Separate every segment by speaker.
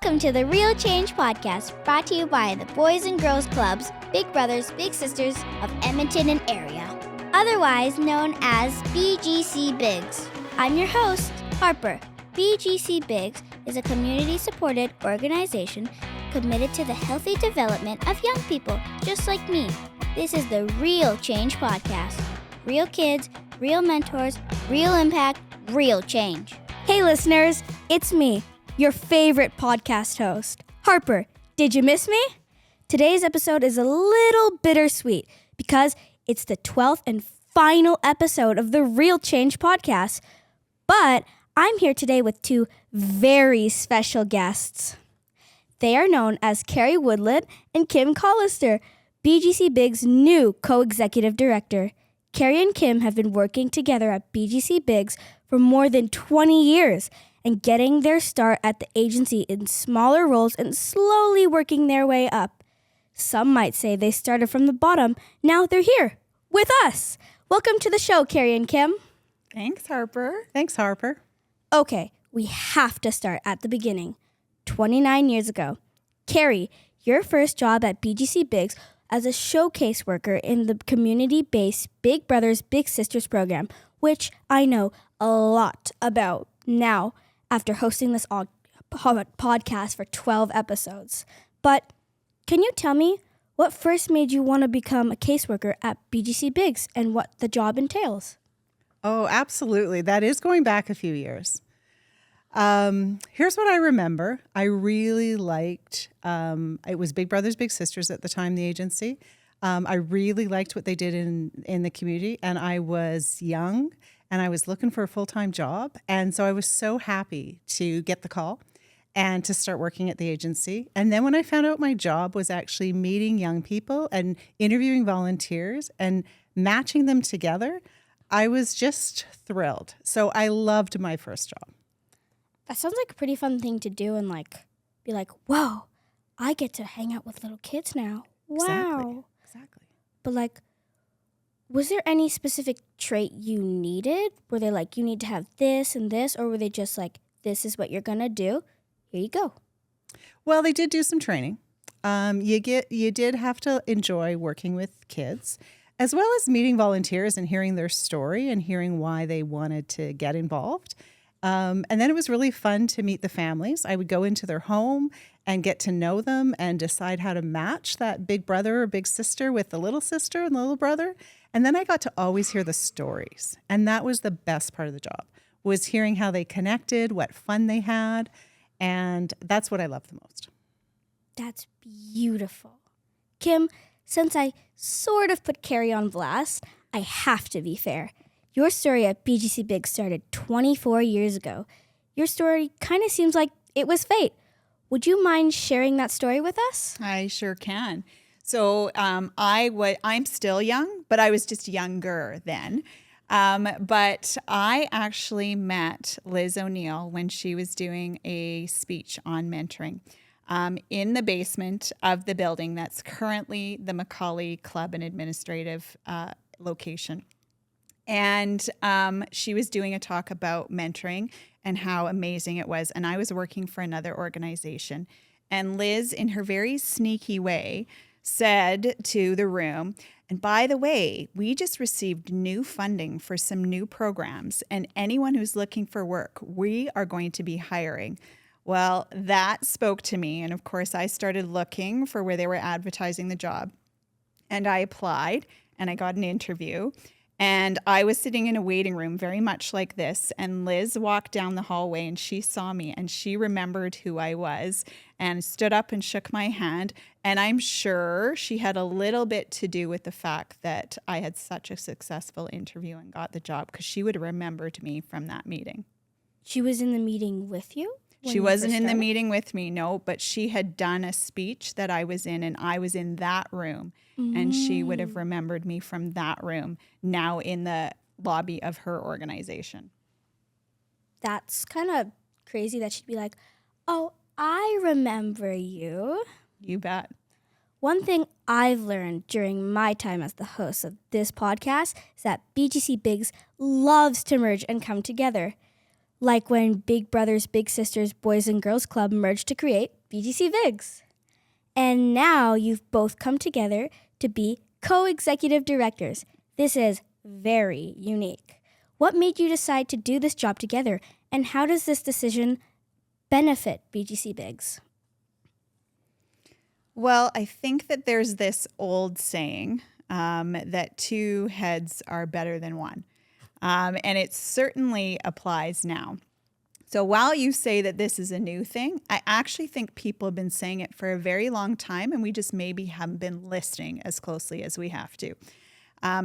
Speaker 1: Welcome to the Real Change Podcast, brought to you by the Boys and Girls Clubs, Big Brothers, Big Sisters of Edmonton and area, otherwise known as BGCBigs. I'm your host, Harper. BGCBigs is a community-supported organization committed to the healthy development of young people just like me. This is the Real Change Podcast. Real kids, real mentors, real impact, real change.
Speaker 2: Hey listeners, it's me, your favorite podcast host, Harper. Did you miss me? Today's episode is a little bittersweet because it's the 12th and final episode of the Real Change Podcast. But I'm here today with two very special guests. They are known as Kerry Woodland and Kim Collister, BGCBigs' new co-executive director. Kerry and Kim have been working together at BGCBigs for more than 20 years and getting their start at the agency in smaller roles and slowly working their way up. Some might say they started from the bottom. Now they're here with us. Welcome to the show, Kerry and Kim.
Speaker 3: Thanks, Harper.
Speaker 4: Thanks, Harper.
Speaker 2: Okay, we have to start at the beginning. 29 years ago, Kerry, your first job at BGCBigs as a showcase worker in the community-based Big Brothers, Big Sisters program, which I know a lot about now after hosting this podcast for 12 episodes. But can you tell me what first made you want to become a caseworker at BGCBigs and what the job entails?
Speaker 4: Oh, absolutely. That is going back a few years. Here's what I remember. I really liked, it was Big Brothers, Big Sisters at the time, the agency. I really liked what they did in the community, and I was young and I was looking for a full-time job. And so I was so happy to get the call and to start working at the agency. And then when I found out my job was actually meeting young people and interviewing volunteers and matching them together, I was just thrilled. So I loved my first job.
Speaker 2: That sounds like a pretty fun thing to do and be like, whoa, I get to hang out with little kids now. Wow.
Speaker 4: Exactly.
Speaker 2: But was there any specific trait you needed? Were they like, you need to have this and this? Or were they just like, this is what you're going to do? Here you go.
Speaker 4: Well, they did do some training. You did have to enjoy working with kids, as well as meeting volunteers and hearing their story and hearing why they wanted to get involved. And then it was really fun to meet the families. I would go into their home and get to know them and decide how to match that big brother or big sister with the little sister and the little brother. And then I got to always hear the stories. And that was the best part of the job, was hearing how they connected, what fun they had. And that's what I love the most.
Speaker 2: That's beautiful. Kim, since I sort of put Kerry on blast, I have to be fair. Your story at BGCBigs started 24 years ago. Your story kind of seems like it was fate. Would you mind sharing that story with us?
Speaker 3: I sure can. So I'm still young, but I was just younger then. But I actually met Liz O'Neill when she was doing a speech on mentoring in the basement of the building that's currently the Macaulay Club and Administrative location. And she was doing a talk about mentoring and how amazing it was. And I was working for another organization. And Liz, in her very sneaky way, said to the room, and by the way, we just received new funding for some new programs. And anyone who's looking for work, we are going to be hiring. Well, that spoke to me. And of course, I started looking for where they were advertising the job. And I applied and I got an interview. And I was sitting in a waiting room very much like this, and Liz walked down the hallway and she saw me and she remembered who I was and stood up and shook my hand. And I'm sure she had a little bit to do with the fact that I had such a successful interview and got the job, because she would have remembered me from that meeting.
Speaker 2: She was in the meeting with you?
Speaker 3: She wasn't in the meeting with me, no, but she had done a speech that I was in, and I was in that room. And she would have remembered me from that room, now in the lobby of her organization.
Speaker 2: That's kind of crazy that she'd be like, oh, I remember you.
Speaker 3: You bet.
Speaker 2: One thing I've learned during my time as the host of this podcast is that BGCBigs loves to merge and come together. like when Big Brothers Big Sisters Boys and Girls Club merged to create BGCBigs. And now you've both come together to be co-executive directors. This is very unique. What made you decide to do this job together, and how does this decision benefit BGCBigs?
Speaker 3: Well, I think that there's this old saying that two heads are better than one. And it certainly applies now. So while you say that this is a new thing, I actually think people have been saying it for a very long time, and we just maybe haven't been listening as closely as we have to.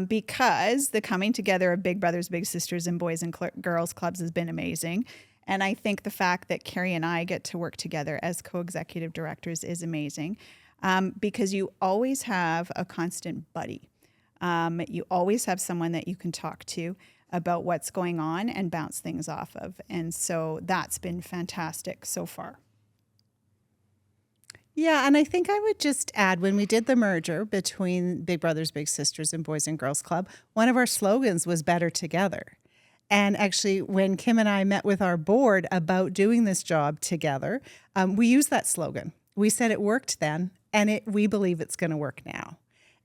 Speaker 3: Because the coming together of Big Brothers, Big Sisters, and Boys and Girls Clubs has been amazing. And I think the fact that Kerry and I get to work together as co-executive directors is amazing, because you always have a constant buddy. You always have someone that you can talk to about what's going on and bounce things off of. And so that's been fantastic so far.
Speaker 4: Yeah, and I think I would just add, when we did the merger between Big Brothers Big Sisters and Boys and Girls Club, one of our slogans was Better Together. And actually, when Kim and I met with our board about doing this job together, we used that slogan. We said it worked then, and we believe it's going to work now.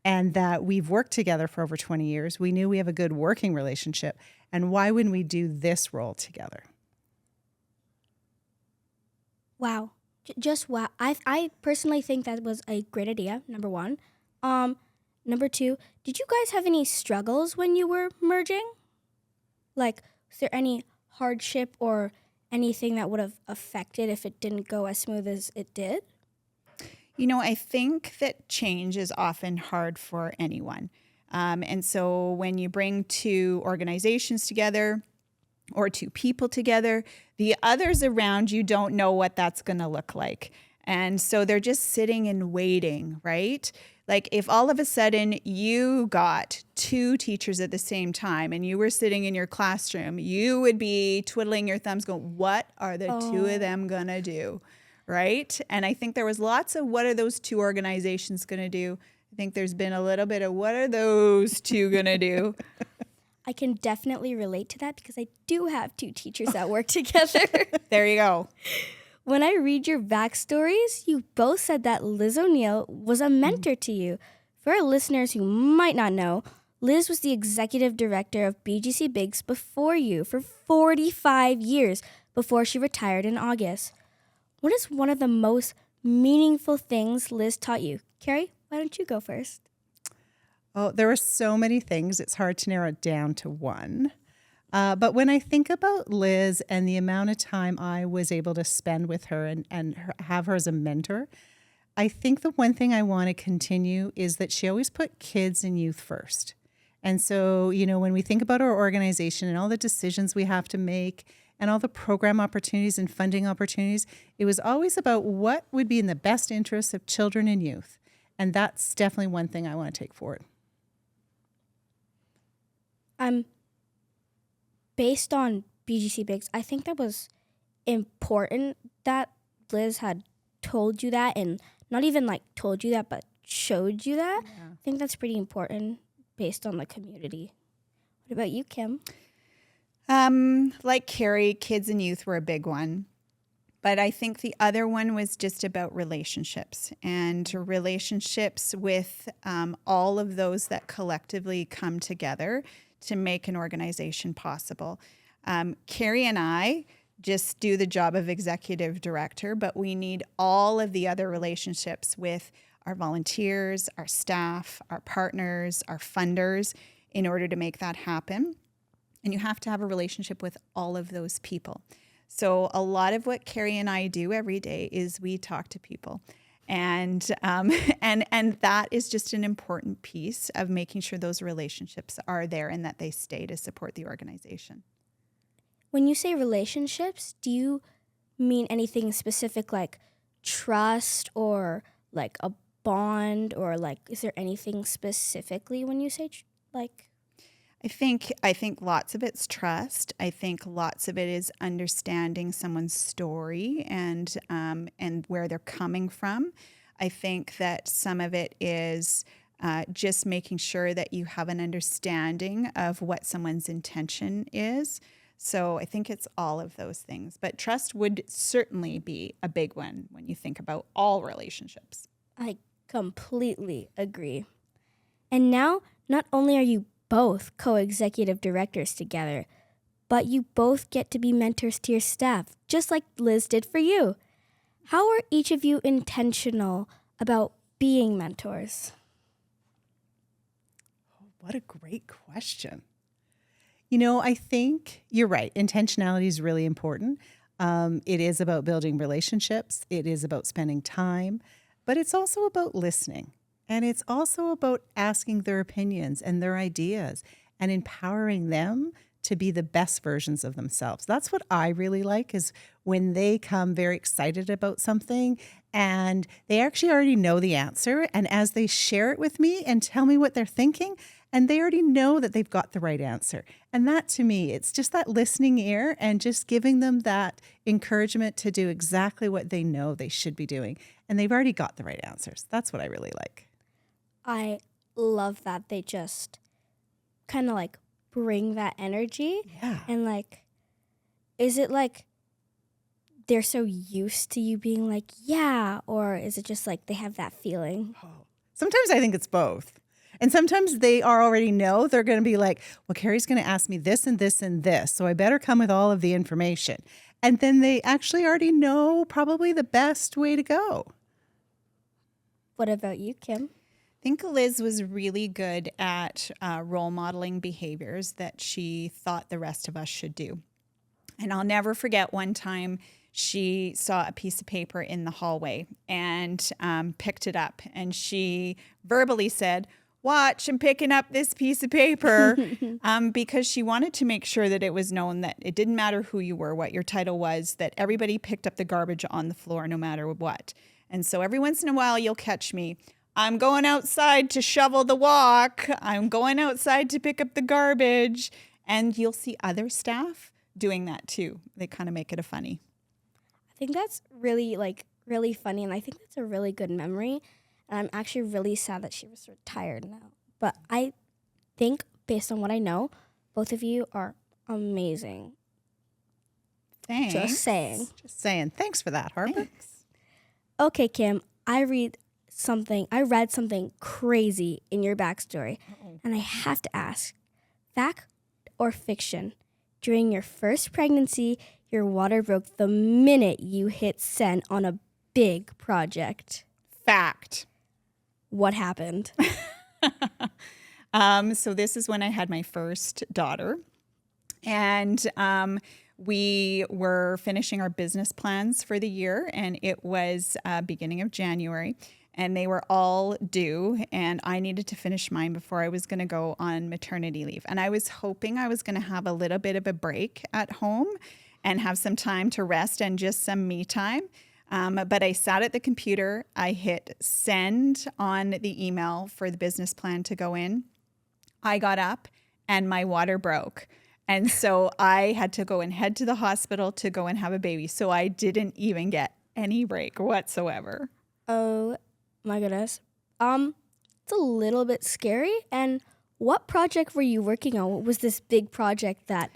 Speaker 4: And that we've worked together for over 20 years. We knew we have a good working relationship. And why wouldn't we do this role together?
Speaker 2: Wow. Just wow. I personally think that was a great idea, number one. Number two, did you guys have any struggles when you were merging? Like, was there any hardship or anything that would have affected if it didn't go as smooth as it did?
Speaker 3: You know, I think that change is often hard for anyone. And so when you bring two organizations together or two people together, the others around you don't know what that's going to look like. And so they're just sitting and waiting, right? Like if all of a sudden you got two teachers at the same time and you were sitting in your classroom, you would be twiddling your thumbs going, what are the two of them going to do? Right? And I think there was lots of what are those two organizations going to do? I think there's been a little bit of what are those two going to do?
Speaker 2: I can definitely relate to that because I do have two teachers that work together.
Speaker 3: There you go.
Speaker 2: When I read your backstories, you both said that Liz O'Neill was a mentor to you. For our listeners who might not know, Liz was the executive director of BGCBigs before you for 45 years before she retired in August. What is one of the most meaningful things Liz taught you? Kerry, why don't you go first?
Speaker 4: Oh, there were so many things. It's hard to narrow it down to one. But when I think about Liz and the amount of time I was able to spend with her and have her as a mentor, I think the one thing I want to continue is that she always put kids and youth first. And so, you know, when we think about our organization and all the decisions we have to make and all the program opportunities and funding opportunities, it was always about what would be in the best interests of children and youth. And that's definitely one thing I want to take forward.
Speaker 2: Based on BGCBigs, I think that was important that Liz had told you that, and not even like told you that, but showed you that. Yeah. I think that's pretty important based on the community. What about you, Kim?
Speaker 3: Like Kerry, kids and youth were a big one. But I think the other one was just about relationships and relationships with all of those that collectively come together to make an organization possible. Kerry and I just do the job of executive director, but we need all of the other relationships with our volunteers, our staff, our partners, our funders in order to make that happen. And you have to have a relationship with all of those people. So a lot of what Kerry and I do every day is we talk to people. And that is just an important piece of making sure those relationships are there and that they stay to support the organization.
Speaker 2: When you say relationships, do you mean anything specific like trust or like a bond, or like is there anything specifically when you say like?
Speaker 3: I think lots of it's trust. I think lots of it is understanding someone's story and where they're coming from. I think that some of it is just making sure that you have an understanding of what someone's intention is. So I think it's all of those things. But trust would certainly be a big one when you think about all relationships.
Speaker 2: I completely agree. And now, not only are you both co-executive directors together, but you both get to be mentors to your staff, just like Liz did for you. How are each of you intentional about being mentors?
Speaker 4: What a great question. You know, I think you're right. Intentionality is really important. It is about building relationships. It is about spending time, but it's also about listening. And it's also about asking their opinions and their ideas and empowering them to be the best versions of themselves. That's what I really like, is when they come very excited about something and they actually already know the answer. And as they share it with me and tell me what they're thinking, and they already know that they've got the right answer. And that, to me, it's just that listening ear and just giving them that encouragement to do exactly what they know they should be doing. And they've already got the right answers. That's what I really like.
Speaker 2: I love that they just kind of like bring that energy.
Speaker 4: Yeah.
Speaker 2: And like, is it like they're so used to you being like, yeah, or is it just like they have that feeling?
Speaker 4: Sometimes I think it's both. And sometimes they already know they're going to be like, well, Carrie's going to ask me this and this and this, so I better come with all of the information. And then they actually already know probably the best way to go.
Speaker 2: What about you, Kim?
Speaker 3: I think Liz was really good at role modeling behaviors that she thought the rest of us should do. And I'll never forget one time she saw a piece of paper in the hallway and picked it up. And she verbally said, "Watch, I'm picking up this piece of paper," because she wanted to make sure that it was known that it didn't matter who you were, what your title was, that everybody picked up the garbage on the floor no matter what. And so every once in a while you'll catch me. I'm going outside to shovel the walk. I'm going outside to pick up the garbage. And you'll see other staff doing that too. They kind of make it a funny.
Speaker 2: I think that's really funny, and I think that's a really good memory. And I'm actually really sad that she was retired now. But I think, based on what I know, both of you are amazing.
Speaker 3: Thanks.
Speaker 2: Just saying.
Speaker 4: Just saying. Thanks for that, Harper.
Speaker 3: Thanks.
Speaker 2: Okay, Kim, I read something crazy in your backstory.
Speaker 3: Uh-oh.
Speaker 2: And I have to ask, fact or fiction? During your first pregnancy, your water broke the minute you hit send on a big project.
Speaker 3: Fact.
Speaker 2: What happened?
Speaker 3: So this is when I had my first daughter. And we were finishing our business plans for the year. And it was beginning of January. And they were all due. And I needed to finish mine before I was going to go on maternity leave. And I was hoping I was going to have a little bit of a break at home and have some time to rest and just some me time. But I sat at the computer, I hit send on the email for the business plan to go in. I got up and my water broke. And so I had to go and head to the hospital to go and have a baby. So I didn't even get any break whatsoever.
Speaker 2: Oh my goodness. It's a little bit scary. And what project were you working on? What was this big project that...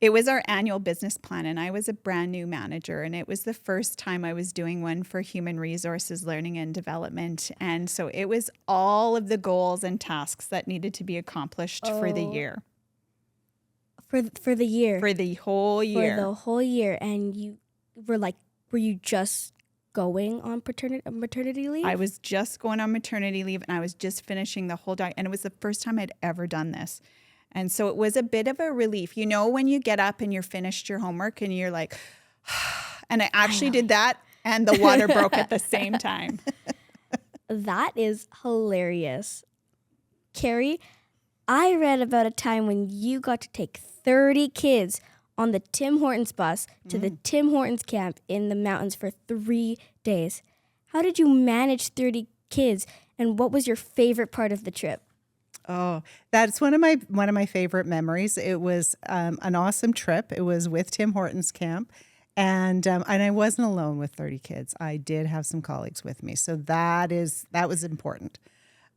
Speaker 3: It was our annual business plan, and I was a brand new manager, and it was the first time I was doing one for human resources, learning and development. And so it was all of the goals and tasks that needed to be accomplished for the year.
Speaker 2: For the year?
Speaker 3: For the whole year.
Speaker 2: For the whole year. And you were you just going on maternity leave?
Speaker 3: I was just going on maternity leave, and I was just finishing the whole day, and it was the first time I'd ever done this. And so it was a bit of a relief. You know, when you get up and you're finished your homework and you're like, and I actually did that and the water broke at the same time.
Speaker 2: That is hilarious. Carrie, I read about a time when you got to take 30 kids on the Tim Hortons bus to the Tim Hortons camp in the mountains for 3 days. How did you manage 30 kids, and what was your favorite part of the trip?
Speaker 4: Oh, that's one of my favorite memories. It was an awesome trip. It was with Tim Hortons camp, and I wasn't alone with 30 kids. I did have some colleagues with me, so that was important.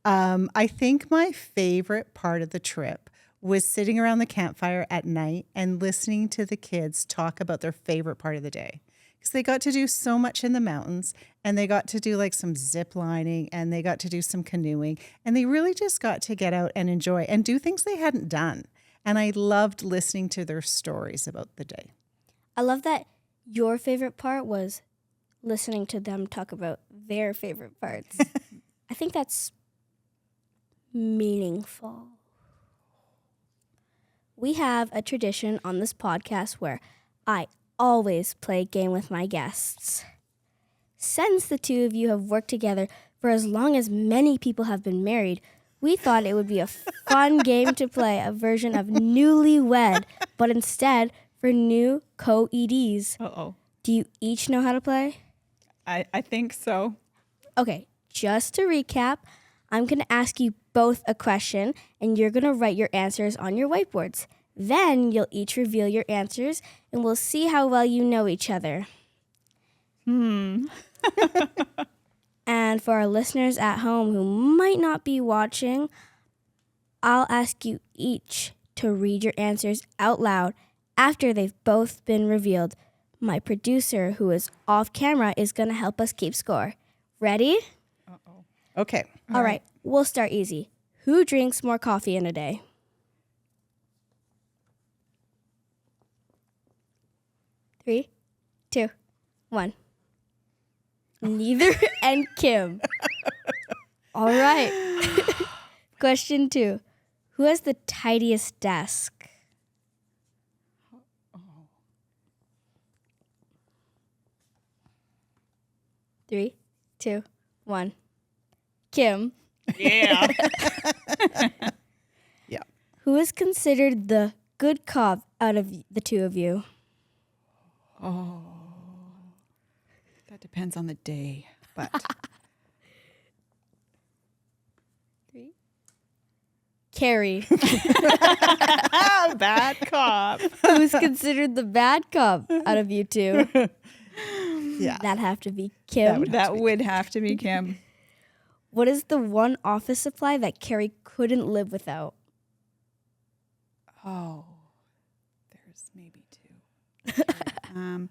Speaker 4: I think my favorite part of the trip was sitting around the campfire at night and listening to the kids talk about their favorite part of the day. Because they got to do so much in the mountains, and they got to do like some zip lining, and they got to do some canoeing, and they really just got to get out and enjoy and do things they hadn't done. And I loved listening to their stories about the day.
Speaker 2: I love that your favorite part was listening to them talk about their favorite parts. I think that's meaningful. We have a tradition on this podcast where I always play a game with my guests. Since the two of you have worked together for as long as many people have been married, we thought it would be a fun game to play, a version of Newlywed, but instead for new Co-E.Ds.
Speaker 3: Uh-oh.
Speaker 2: Do you each know how to play?
Speaker 3: I think so.
Speaker 2: Okay, just to recap, I'm going to ask you both a question, and you're going to write your answers on your whiteboards. Then you'll each reveal your answers, and we'll see how well you know each other. And for our listeners at home who might not be watching, I'll ask you each to read your answers out loud after they've both been revealed. My producer, who is off camera, is going to help us keep score. Ready?
Speaker 4: Okay.
Speaker 2: All right, we'll start easy. Who drinks more coffee in a day? Three, two, one. Neither and Kim. All right. Question 2. Who has the tidiest desk? Three, two, one. Kim.
Speaker 3: Yeah.
Speaker 4: Yeah.
Speaker 2: Who is considered the good cop out of the two of you?
Speaker 3: That depends on the day, but
Speaker 2: Kerry.
Speaker 3: bad cop.
Speaker 2: Who's considered the bad cop out of you two?
Speaker 4: Yeah.
Speaker 2: That'd have to be Kim.
Speaker 3: That would have to be Kim.
Speaker 2: What is the one office supply that Kerry couldn't live without?
Speaker 3: Oh, there's maybe 2.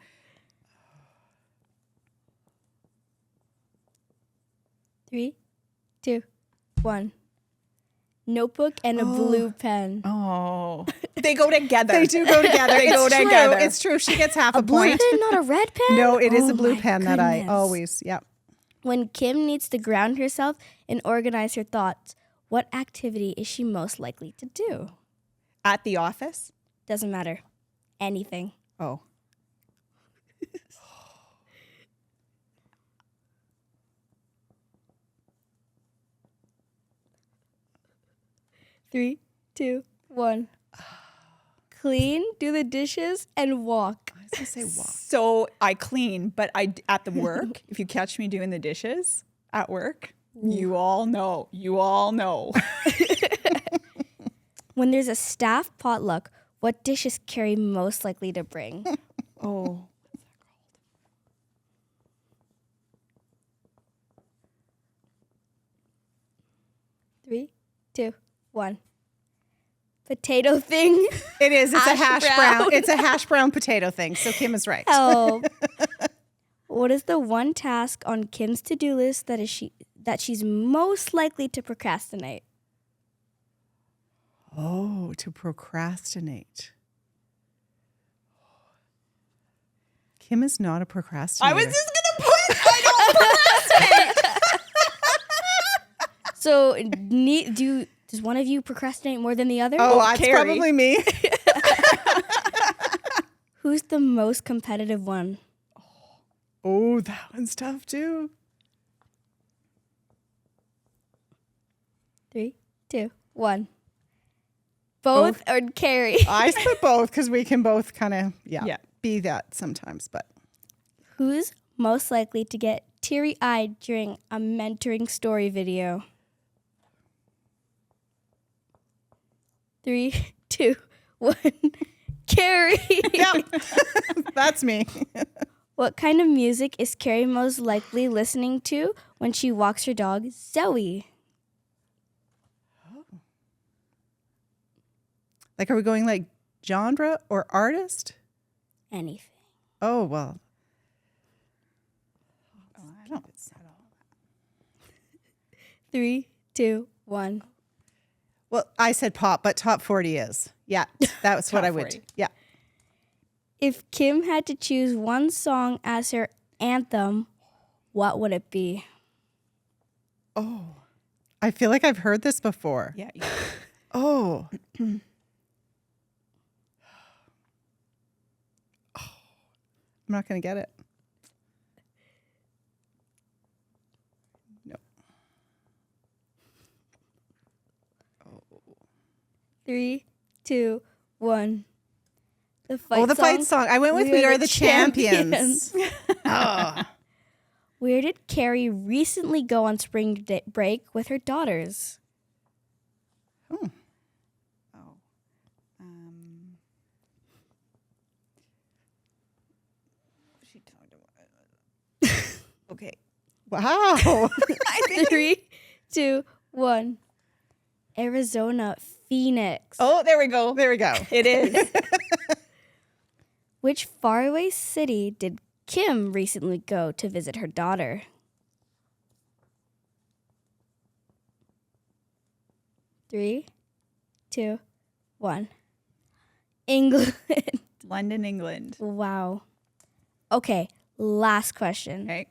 Speaker 2: Three, two, one. Notebook and a blue pen.
Speaker 3: Oh, they go together.
Speaker 4: They do go together.
Speaker 3: They go
Speaker 4: true.
Speaker 3: together.
Speaker 4: It's true. She gets half a
Speaker 2: Blue
Speaker 4: point.
Speaker 2: pen, not a red pen?
Speaker 4: No, it is
Speaker 2: Oh
Speaker 4: a blue
Speaker 2: my
Speaker 4: pen that I
Speaker 2: goodness.
Speaker 4: always, yep.
Speaker 2: When Kim needs to ground herself and organize her thoughts, what activity is she most likely to do?
Speaker 3: At the office?
Speaker 2: Doesn't matter. Anything.
Speaker 3: Oh.
Speaker 2: Three, two, one. Clean, do the dishes, and walk.
Speaker 4: I was going to say walk.
Speaker 3: So I clean, but at the work, if you catch me doing the dishes at work, you all know. You all know.
Speaker 2: When there's a staff potluck, what dish is Kerry most likely to bring?
Speaker 3: Oh.
Speaker 2: Three, two, one. Potato thing.
Speaker 4: It is. It's a
Speaker 2: Hash
Speaker 4: hash
Speaker 2: brown.
Speaker 4: brown. It's a hash brown potato thing. So Kim is right.
Speaker 2: Oh. What is the one task on Kim's to-do list that she's most likely to procrastinate?
Speaker 4: Oh, to procrastinate. Kim is not a procrastinator.
Speaker 3: I was just going to put, I don't procrastinate.
Speaker 2: So, does one of you procrastinate more than the other?
Speaker 4: Oh, that's
Speaker 3: Kerry.
Speaker 4: probably me.
Speaker 2: Who's the most competitive one?
Speaker 4: Oh, that one's tough too.
Speaker 2: Three, two, one. Both or Kerry?
Speaker 4: I split both because we can both kind of,
Speaker 3: Yeah.
Speaker 4: be that sometimes. But
Speaker 2: Who's most likely to get teary-eyed during a mentoring story video? Three, two, one. Kerry!
Speaker 4: yeah, that's me.
Speaker 2: What kind of music is Kerry most likely listening to when she walks her dog, Zoe?
Speaker 4: Like, are we going like genre or artist?
Speaker 2: Anything.
Speaker 4: Oh, well.
Speaker 3: I don't at all.
Speaker 2: 3, 2, 1.
Speaker 4: Well, I said pop, but top 40 is. Yeah, that's what I would
Speaker 3: 40.
Speaker 4: do. Yeah.
Speaker 2: If Kim had to choose one song as her anthem, what would it be?
Speaker 4: Oh, I feel like I've heard this before.
Speaker 3: Yeah.
Speaker 4: Oh. I'm not going to get it. No.
Speaker 2: 3, 2, 1. The
Speaker 4: Fight song. I went with We Are the Champions. Oh.
Speaker 2: Where did Kerry recently go on spring break with her daughters?
Speaker 3: Oh. She talked about. Okay.
Speaker 4: Wow.
Speaker 2: 3, 2, 1. Arizona, Phoenix.
Speaker 3: Oh, there we go.
Speaker 4: There we go.
Speaker 3: It is.
Speaker 2: Which faraway city did Kim recently go to visit her daughter? Three, 2, 1. England.
Speaker 3: London, England.
Speaker 2: Wow. Okay, last question.
Speaker 3: Okay.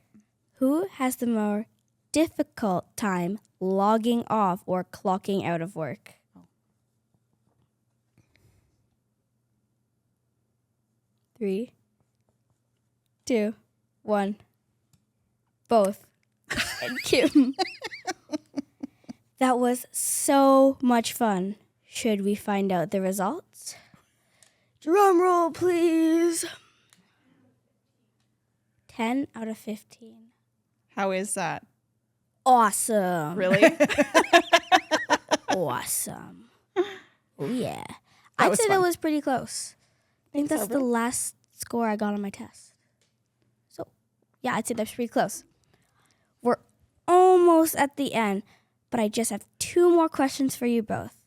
Speaker 2: Who has the more difficult time logging off or clocking out of work? Three, 2, 1. Both. And Kim. That was so much fun. Should we find out the results? Drum roll, please. 10 out of 15.
Speaker 3: How is that?
Speaker 2: Awesome.
Speaker 3: Really?
Speaker 2: Awesome. Oh, yeah. I'd
Speaker 3: was
Speaker 2: say that
Speaker 3: fun.
Speaker 2: was pretty close. I think that's
Speaker 3: so,
Speaker 2: the
Speaker 3: right?
Speaker 2: last score I got on my test. So, yeah, I'd say that's pretty close. We're almost at the end, but I just have 2 more questions for you both.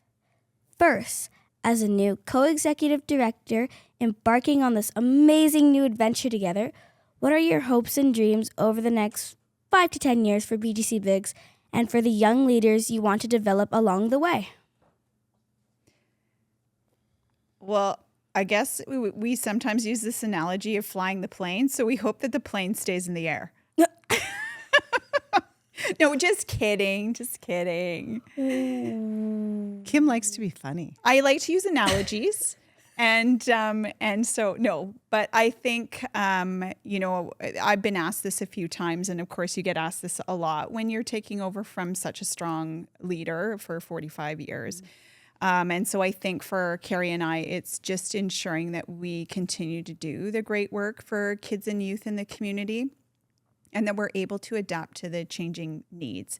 Speaker 2: First, as a new co-executive director embarking on this amazing new adventure together, what are your hopes and dreams over the next 5 to 10 years for BGCBigs and for the young leaders you want to develop along the way?
Speaker 3: Well, I guess we sometimes use this analogy of flying the plane. So we hope that the plane stays in the air. No, just kidding. Just kidding.
Speaker 4: Kim likes to be funny.
Speaker 3: I like to use analogies. And so, no, but I think, I've been asked this a few times. And of course, you get asked this a lot when you're taking over from such a strong leader for 45 years. And so I think for Kerry and I, it's just ensuring that we continue to do the great work for kids and youth in the community and that we're able to adapt to the changing needs.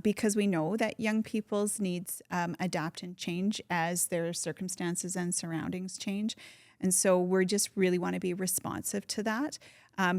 Speaker 3: Because we know that young people's needs adapt and change as their circumstances and surroundings change. And so we just really want to be responsive to that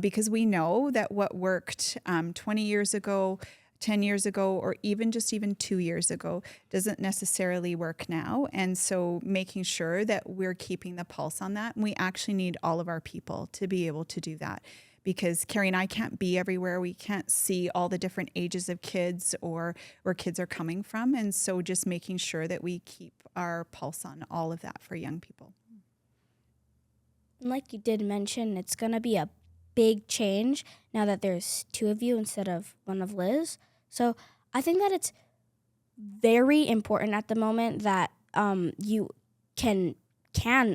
Speaker 3: because we know that what worked 20 years ago, 10 years ago, or even 2 years ago doesn't necessarily work now. And so making sure that we're keeping the pulse on that. And we actually need all of our people to be able to do that. Because Kerry and I can't be everywhere. We can't see all the different ages of kids or where kids are coming from. And so just making sure that we keep our pulse on all of that for young people.
Speaker 2: Like you did mention, it's going to be a big change now that there's 2 of you instead of 1 of Liz. So I think that it's very important at the moment that you can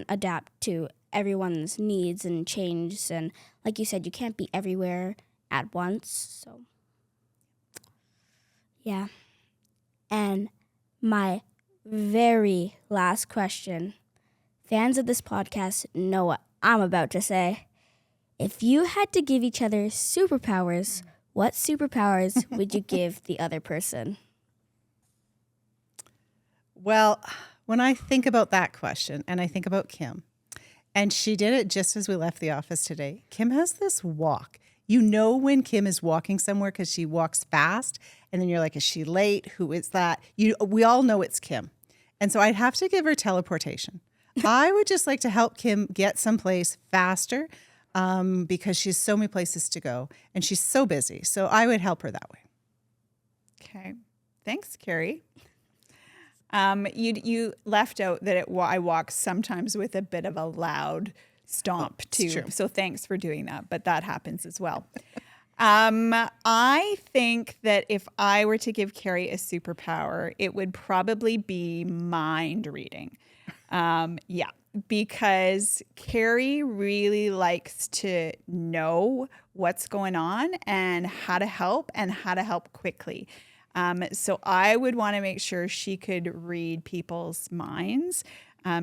Speaker 2: adapt to everyone's needs and change. And like you said, you can't be everywhere at once. So, yeah. And my very last question. Fans of this podcast know what I'm about to say. If you had to give each other superpowers, what superpowers would you give the other person?
Speaker 4: Well, when I think about that question and I think about Kim, and she did it just as we left the office today. Kim has this walk. You know when Kim is walking somewhere because she walks fast, and then you're like, is she late? Who is that? We all know it's Kim. And so I'd have to give her teleportation. I would just like to help Kim get someplace faster because she has so many places to go and she's so busy. So I would help her that way.
Speaker 3: Okay. Thanks, Kerry. You left out that I walk sometimes with a bit of a loud stomp too.
Speaker 4: true.
Speaker 3: So thanks for doing that, but that happens as well. I think that if I were to give Kerry a superpower, it would probably be mind reading. Because Kerry really likes to know what's going on and how to help quickly. So I would want to make sure she could read people's minds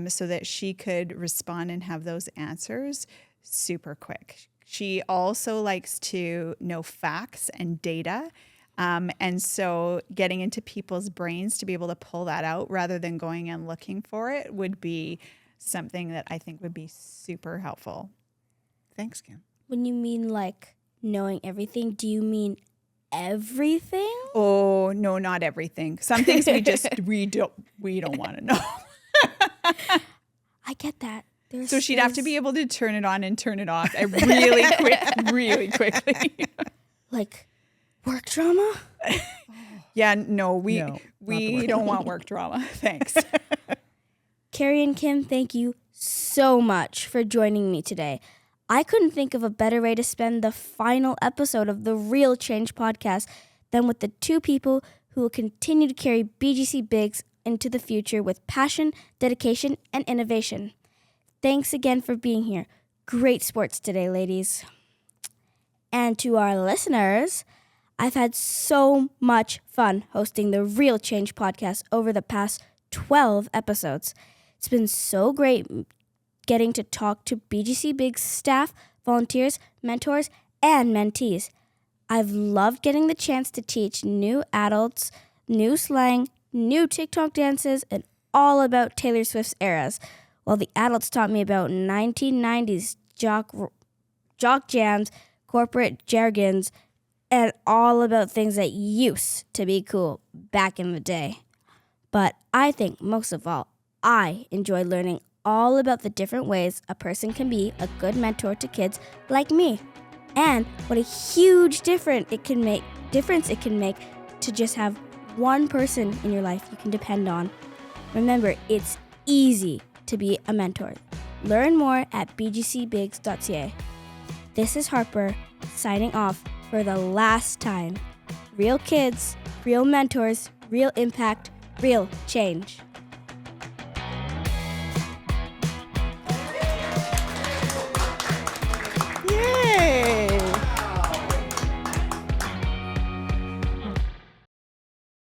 Speaker 3: so that she could respond and have those answers super quick. She also likes to know facts and data. And so getting into people's brains to be able to pull that out rather than going and looking for it would be something that I think would be super helpful.
Speaker 4: Thanks, Kim.
Speaker 2: When you mean like knowing everything, do you mean everything?
Speaker 3: Oh, no, not everything. Some things we don't want to know.
Speaker 2: I get that.
Speaker 3: So she'd have to be able to turn it on and turn it off really quickly.
Speaker 2: Like work drama?
Speaker 3: Yeah, no, we
Speaker 4: No, not the work.
Speaker 3: don't want work drama. Thanks.
Speaker 2: Kerry and Kim, thank you so much for joining me today. I couldn't think of a better way to spend the final episode of the Real Change podcast than with the two people who will continue to carry BGCBigs into the future with passion, dedication, and innovation. Thanks again for being here. Great sports today, ladies. And to our listeners, I've had so much fun hosting the Real Change podcast over the past 12 episodes. It's been so great getting to talk to BGCBigs staff, volunteers, mentors, and mentees. I've loved getting the chance to teach new adults, new slang, new TikTok dances, and all about Taylor Swift's eras, while the adults taught me about 1990s jock jams, corporate jargons, and all about things that used to be cool back in the day. But I think most of all, I enjoy learning all about the different ways a person can be a good mentor to kids like me, and what a huge difference it can make to just have one person in your life you can depend on. Remember, it's easy to be a mentor. Learn more at bgcbigs.ca. This is Harper, signing off for the last time. Real kids, real mentors, real impact, real change.